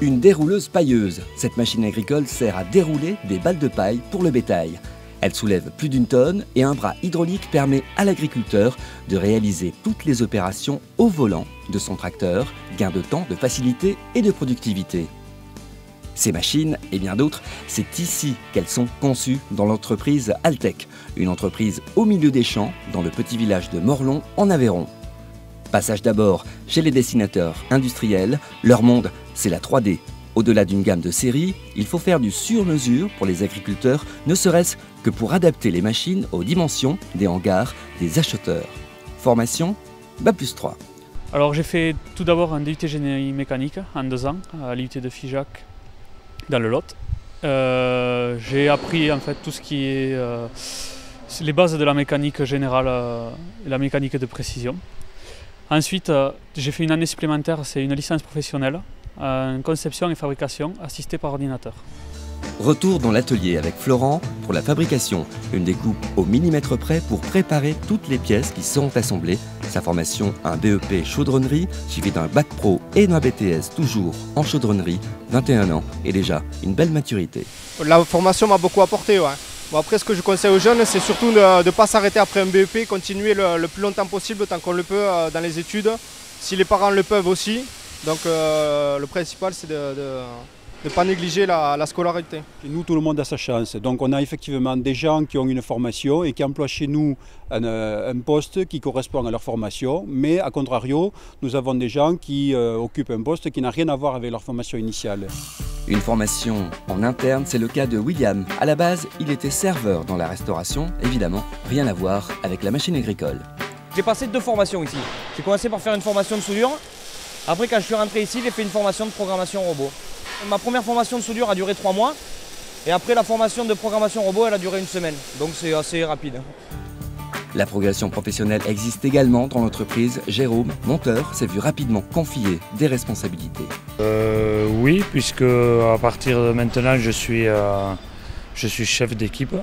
Une dérouleuse pailleuse. Cette machine agricole sert à dérouler des balles de paille pour le bétail. Elle soulève plus d'une tonne et un bras hydraulique permet à l'agriculteur de réaliser toutes les opérations au volant de son tracteur, gain de temps, de facilité et de productivité. Ces machines et bien d'autres, c'est ici qu'elles sont conçues dans l'entreprise Altec, une entreprise au milieu des champs dans le petit village de Morlon en Aveyron. Passage d'abord chez les dessinateurs industriels, leur monde c'est la 3D. Au-delà d'une gamme de séries, il faut faire du sur-mesure pour les agriculteurs, ne serait-ce que pour adapter les machines aux dimensions des hangars des acheteurs. Formation Bac+3. Alors j'ai fait tout d'abord un DUT génie mécanique en 2 ans à l'IUT de Figeac dans le Lot. J'ai appris en fait tout ce qui est les bases de la mécanique générale et la mécanique de précision. Ensuite j'ai fait une année supplémentaire, c'est une licence professionnelle en conception et fabrication assistée par ordinateur. Retour dans l'atelier avec Florent pour la fabrication, une découpe au millimètre près pour préparer toutes les pièces qui seront assemblées. Sa formation, un BEP chaudronnerie, suivi d'un bac pro et d'un BTS toujours en chaudronnerie, 21 ans et déjà une belle maturité. La formation m'a beaucoup apporté. Ouais. Bon, après, ce que je conseille aux jeunes, c'est surtout de ne pas s'arrêter après un BEP, continuer le plus longtemps possible tant qu'on le peut dans les études, si les parents le peuvent aussi. Donc le principal, c'est de ne pas négliger la scolarité. Et nous, tout le monde a sa chance. Donc on a effectivement des gens qui ont une formation et qui emploient chez nous un poste qui correspond à leur formation. Mais à contrario, nous avons des gens qui occupent un poste qui n'a rien à voir avec leur formation initiale. Une formation en interne, c'est le cas de William. À la base, il était serveur dans la restauration. Évidemment, rien à voir avec la machine agricole. J'ai passé 2 formations ici. J'ai commencé par faire une formation de soudure. Après, quand je suis rentré ici, j'ai fait une formation de programmation robot. Ma première formation de soudure a duré 3 mois. Et après, la formation de programmation robot, elle a duré 1 semaine. Donc c'est assez rapide. La progression professionnelle existe également dans l'entreprise. Jérôme, monteur, s'est vu rapidement confier des responsabilités. Oui, puisque à partir de maintenant, je suis chef d'équipe.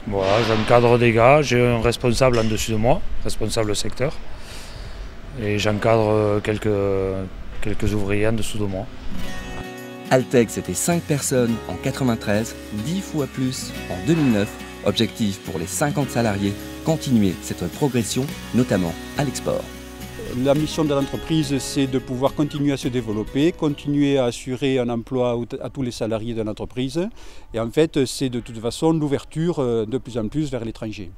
Voilà, j'encadre des gars, j'ai un responsable en dessus de moi, responsable secteur. Et j'encadre quelques ouvriers en dessous de moi. Altec, c'était 5 personnes en 93, 10 fois plus en 2009. Objectif pour les 50 salariés, continuer cette progression, notamment à l'export. La mission de l'entreprise, c'est de pouvoir continuer à se développer, continuer à assurer un emploi à tous les salariés de l'entreprise. Et en fait, c'est de toute façon l'ouverture de plus en plus vers l'étranger.